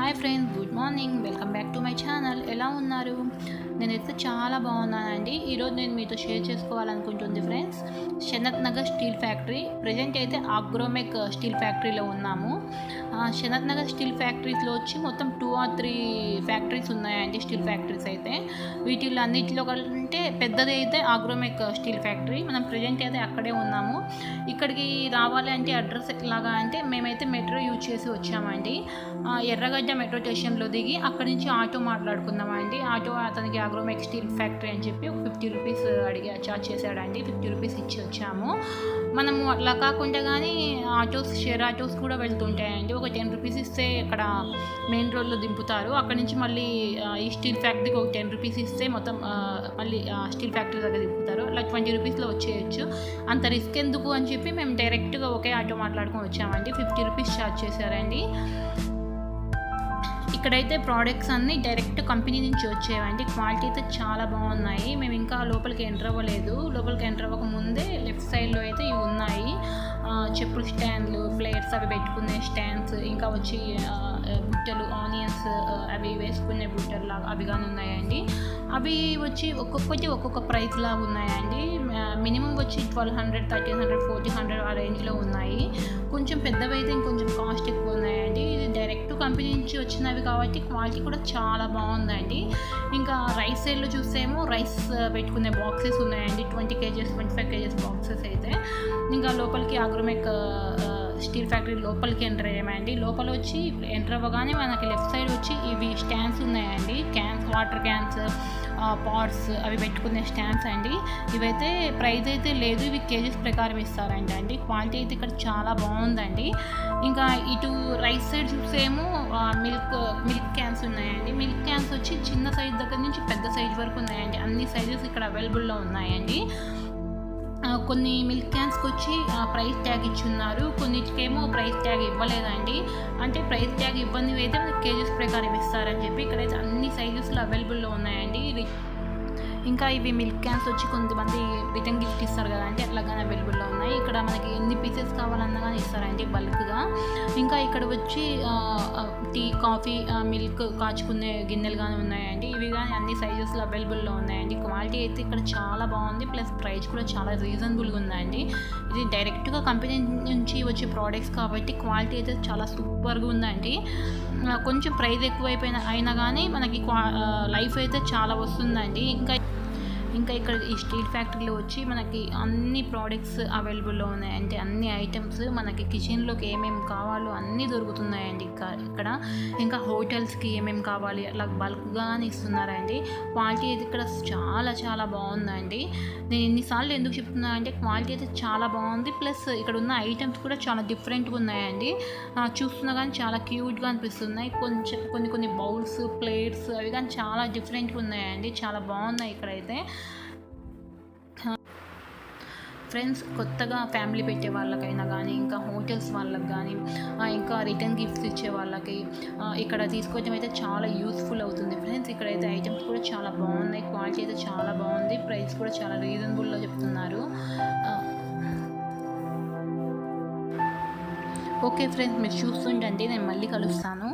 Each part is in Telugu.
Hi friends, good morning. Welcome back to my channel. ఎలా ఉన్నారు? నేనైతే చాలా బాగున్నానండి. ఈరోజు నేను మీతో షేర్ చేసుకోవాలనుకుంటుంది friends, Sanath Nagar steel factory. Present అయితే అగ్రోమెక్ స్టీల్ ఫ్యాక్టరీలో ఉన్నాము. శనత్ నగర్ స్టీల్ ఫ్యాక్టరీస్లో వచ్చి మొత్తం 2 or 3 ఫ్యాక్టరీస్ ఉన్నాయండి. స్టీల్ ఫ్యాక్టరీస్ అయితే వీటిలో అన్నిటిలో కంటే పెద్దది అయితే అగ్రోమెక్ స్టీల్ ఫ్యాక్టరీ. మనం ప్రజెంట్ అయితే అక్కడే ఉన్నాము. ఇక్కడికి రావాలి అంటే అడ్రస్ ఎలాగా అంటే మేమైతే మెట్రో యూజ్ చేసి వచ్చామండి. ఎర్రగడ్డ మెట్రో స్టేషన్లో దిగి అక్కడి నుంచి ఆటో మాట్లాడుకుందామండి. ఆటో అతనికి అగ్రోమెక్ స్టీల్ ఫ్యాక్టరీ అని చెప్పి ఒక 50 రూపీస్ చార్జ్ చేశాడండి. 50 రూపీస్ ఇచ్చి వచ్చాము. మనము అట్లా కాకుండా కానీ ఆటోస్, షేర్ ఆటోస్ కూడా వెళ్తుంటాయండి. ఒక 10 రూపీస్ ఇస్తే అక్కడ మెయిన్ రోడ్లో దింపుతారు. అక్కడ నుంచి మళ్ళీ ఈ స్టీల్ ఫ్యాక్టరీకి ఒక 10 రూపీస్ ఇస్తే మొత్తం మళ్ళీ స్టీల్ ఫ్యాక్టరీ దగ్గర దింపుతారు. అలా 20 రూపీస్లో వచ్చేయచ్చు. అంత రిస్క్ ఎందుకు అని చెప్పి మేము డైరెక్ట్గా ఒకే ఆటో మాట్లాడుకొని వచ్చామండి. 50 రూపీస్ ఛార్జ్ చేశారండి. ఇక్కడైతే ప్రోడక్ట్స్ అన్నీ డైరెక్ట్ కంపెనీ నుంచి వచ్చేవండి. క్వాలిటీ అయితే చాలా బాగున్నాయి. మేము ఇంకా లోపలికి ఎంటర్ అవ్వలేదు. లోపలికి ఎంటర్ అవ్వక ముందే లెఫ్ట్ సైడ్లో అయితే ఇవి ఉన్నాయి. చెప్పులు స్టాండ్లు, ప్లేట్స్ అవి పెట్టుకునే స్టాండ్స్, ఇంకా వచ్చి బుట్టలు, ఆనియన్స్ అవి వేసుకునే బుట్టలు లాగా అవి కానీ ఉన్నాయండి. అవి వచ్చి ఒక్కొక్కటి ఒక్కొక్క ప్రైస్ లాగా ఉన్నాయండి. మినిమం వచ్చి 1200, 1300, 1400 ఆ రేంజ్లో ఉన్నాయి. కొంచెం పెద్దవి అయితే ఇంకొంచెం కాస్ట్ ఎక్కువ ఉన్నాయండి. ఇది డైరెక్ట్ కంపెనీ నుంచి వచ్చినవి కాబట్టి క్వాలిటీ కూడా చాలా బాగుందండి. ఇంకా రైస్ సైడ్లో చూస్తేమో రైస్ పెట్టుకునే బాక్సెస్ ఉన్నాయండి. 20 kgs, 25 kgs బాక్సెస్ అయితే. ఇంకా లోపలికి అగ్రోమెక్ స్టీల్ ఫ్యాక్టరీ లోపలికి ఎంటర్ అయ్యామండి. లోపల వచ్చి ఎంటర్ అవ్వగానే మనకి లెఫ్ట్ సైడ్ వచ్చి ఇవి స్టాండ్స్ ఉన్నాయండి. క్యాన్స్, వాటర్ క్యాన్స్, పాట్స్ అవి పెట్టుకునే స్టాండ్స్ అండి. ఇవైతే ప్రైస్ అయితే లేదు, ఇవి కేజీస్ ప్రకారం ఇస్తారండి. క్వాలిటీ అయితే ఇక్కడ చాలా బాగుందండి. ఇంకా ఇటు రైట్ సైడ్ చూసేమో మిల్క్ క్యాన్స్ ఉన్నాయండి. మిల్క్ క్యాన్స్ వచ్చి చిన్న సైజ్ దగ్గర నుంచి పెద్ద సైజ్ వరకు ఉన్నాయండి. అన్ని సైజెస్ ఇక్కడ అవైలబుల్లో ఉన్నాయండి. కొన్ని మిల్క్ క్యాన్స్కి వచ్చి ప్రైస్ ట్యాగ్ ఇచ్చున్నారు, కొన్నిటికేమో ప్రైస్ ట్యాగ్ ఇవ్వలేదండి. అంటే ప్రైస్ ట్యాగ్ ఇబ్బంది అయితే కేజీస్ ప్రకారం ఇస్తారని చెప్పి ఇక్కడైతే అన్ని సైజెస్లో అవైలబుల్లో ఉన్నాయండి. ఇంకా ఇవి మిల్క్ క్యాన్స్ వచ్చి కొంతమంది రిటర్న్ గిఫ్ట్ ఇస్తారు కదా అంటే అట్లాగానే అవైలబుల్లో ఉన్నాయి. ఇక్కడ మనకి ఎన్ని పీసెస్ కావాలన్నా కానీ ఇస్తారండి బల్క్గా. ఇంకా ఇక్కడ వచ్చి టీ, కాఫీ, మిల్క్ కాచుకునే గిన్నెలు కానీ ఉన్నాయండి. ఇవి కానీ అన్ని సైజెస్లో అవైలబుల్లో ఉన్నాయండి. క్వాలిటీ అయితే ఇక్కడ చాలా బాగుంది, ప్లస్ ప్రైస్ కూడా చాలా రీజనబుల్గా ఉందండి. ఇది డైరెక్ట్గా కంపెనీ నుంచి వచ్చే ప్రోడక్ట్స్ కాబట్టి క్వాలిటీ అయితే చాలా సూపర్గా ఉందండి. కొంచెం ప్రైస్ అయినా కానీ మనకి లైఫ్ అయితే చాలా వస్తుందండి. ఇంకా ఇక్కడ ఈ స్టీల్ ఫ్యాక్టరీలో వచ్చి మనకి అన్ని ప్రోడక్ట్స్ అవైలబుల్లో ఉన్నాయి. అంటే అన్ని ఐటమ్స్ మనకి కిచెన్లోకి ఏమేమి కావాలో అన్నీ దొరుకుతున్నాయండి ఇక్కడ. ఇంకా హోటల్స్కి ఏమేమి కావాలి అలా బల్క్గా ఇస్తున్నారండి. క్వాలిటీ అయితే ఇక్కడ చాలా చాలా బాగుందండి. నేను ఎన్నిసార్లు ఎందుకు చెప్తున్నా అంటే క్వాలిటీ అయితే చాలా బాగుంది, ప్లస్ ఇక్కడ ఉన్న ఐటమ్స్ కూడా చాలా డిఫరెంట్గా ఉన్నాయండి. చూస్తున్నా కానీ చాలా క్యూట్గా అనిపిస్తున్నాయి. కొన్ని బౌల్స్, ప్లేట్స్ అవి కానీ చాలా డిఫరెంట్గా ఉన్నాయండి. చాలా బాగున్నాయి ఇక్కడైతే. ఫ్రెండ్స్, కొత్తగా ఫ్యామిలీ పెట్టే వాళ్ళకైనా కానీ, ఇంకా హోటల్స్ వాళ్ళకి కానీ, ఇంకా రిటర్న్ గిఫ్ట్స్ ఇచ్చే వాళ్ళకి ఇక్కడ తీసుకోవడం అయితే చాలా యూస్ఫుల్ అవుతుంది ఫ్రెండ్స్. ఇక్కడైతే ఐటమ్స్ కూడా చాలా బాగున్నాయి, క్వాలిటీ అయితే చాలా బాగుంది, ప్రైస్ కూడా చాలా రీజనబుల్లో చెప్తున్నారు. ఓకే ఫ్రెండ్స్, మీరు చూస్తుండండి, నేను మళ్ళీ కలుస్తాను.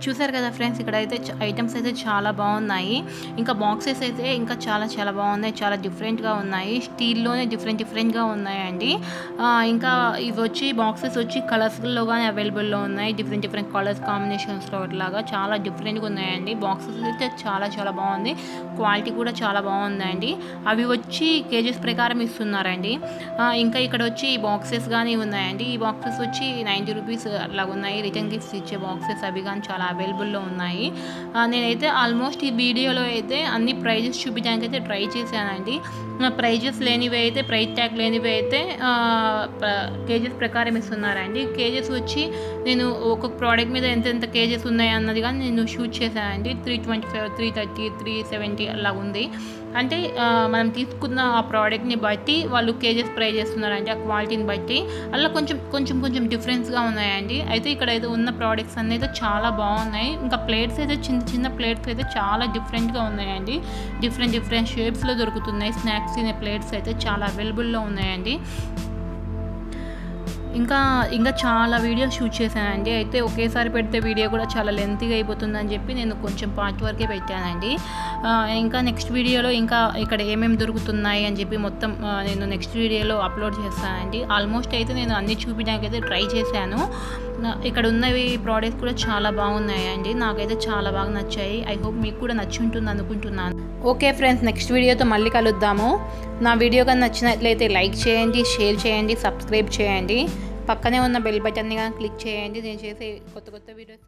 చూసారు కదా ఫ్రెండ్స్, ఇక్కడైతే ఐటమ్స్ అయితే చాలా బాగున్నాయి. ఇంకా బాక్సెస్ అయితే ఇంకా చాలా చాలా బాగున్నాయి, చాలా డిఫరెంట్గా ఉన్నాయి. స్టీల్లోనే డిఫరెంట్గా ఉన్నాయండి. ఇంకా ఇవి వచ్చి బాక్సెస్ వచ్చి కలర్స్లో కానీ అవైలబుల్లో ఉన్నాయి. డిఫరెంట్ కలర్స్ కాంబినేషన్స్లో అట్లాగా చాలా డిఫరెంట్గా ఉన్నాయండి. బాక్సెస్ అయితే చాలా చాలా బాగుంది, క్వాలిటీ కూడా చాలా బాగుందండి. అవి వచ్చి కేజెస్ ప్రకారం ఇస్తున్నారండి. ఇంకా ఇక్కడ వచ్చి బాక్సెస్ కానీ ఉన్నాయండి. ఈ బాక్సెస్ వచ్చి 90 రూపీస్ అట్లా ఉన్నాయి. రిటర్న్ గిఫ్ట్స్ ఇచ్చే బాక్సెస్ అవి కానీ చాలా అవైలబుల్లో ఉన్నాయి. నేనైతే ఆల్మోస్ట్ ఈ వీడియోలో అయితే అన్ని ప్రైజెస్ చూపించడానికి అయితే ట్రై చేశానండి. ప్రైజెస్ లేనివి అయితే, ప్రైస్ ట్యాగ్ లేనివి అయితే కేజెస్ ప్రకారం ఇస్తున్నారండి. కేజెస్ వచ్చి నేను ఒక్కొక్క ప్రోడక్ట్ మీద ఎంత కేజెస్ ఉన్నాయి అన్నది కానీ నేను షూట్ చేశానండి. 325, 330, 370 అలా ఉంది. అంటే మనం తీసుకున్న ఆ ప్రోడక్ట్ని బట్టి వాళ్ళు కేజెస్ ప్రైస్ చేస్తున్నారండి, ఆ క్వాలిటీని బట్టి. అలా కొంచెం డిఫరెన్స్గా ఉన్నాయండి. అయితే ఇక్కడైతే ఉన్న ప్రోడక్ట్స్ అన్నీ అయితే చాలా బాగున్నాయి. ఇంకా ప్లేట్స్ అయితే చిన్న ప్లేట్స్ అయితే చాలా డిఫరెంట్గా ఉన్నాయండి. డిఫరెంట్ షేప్స్లో దొరుకుతున్నాయి. స్నాక్స్ తినే ప్లేట్స్ అయితే చాలా అవైలబుల్లో ఉన్నాయండి. ఇంకా చాలా వీడియోస్ షూట్ చేశానండి. అయితే ఒకేసారి పెడితే వీడియో కూడా చాలా లెంతీగా అయిపోతుందని చెప్పి నేను కొంచెం పార్ట్ వరకే పెట్టానండి. ఇంకా నెక్స్ట్ వీడియోలో ఇంకా ఇక్కడ ఏమేమి దొరుకుతున్నాయి అని చెప్పి మొత్తం నేను నెక్స్ట్ వీడియోలో అప్లోడ్ చేస్తానండి. ఆల్మోస్ట్ అయితే నేను అన్ని చూపించడానికి అయితే ట్రై చేశాను. ఇక్కడ ఉన్నవి ప్రోడక్ట్స్ కూడా చాలా బాగున్నాయండి. నాకైతే చాలా బాగా నచ్చాయి. ఐ హోప్ మీకు కూడా నచ్చి ఉంటుంది అనుకుంటున్నాను. ఓకే ఫ్రెండ్స్, నెక్స్ట్ వీడియోతో మళ్ళీ కలుద్దాము. నా వీడియో కానీ నచ్చినట్లయితే లైక్ చేయండి, షేర్ చేయండి, సబ్స్క్రైబ్ చేయండి. పక్కనే ఉన్న బెల్ బటన్ని కానీ క్లిక్ చేయండి. నేను చేసే కొత్త వీడియోస్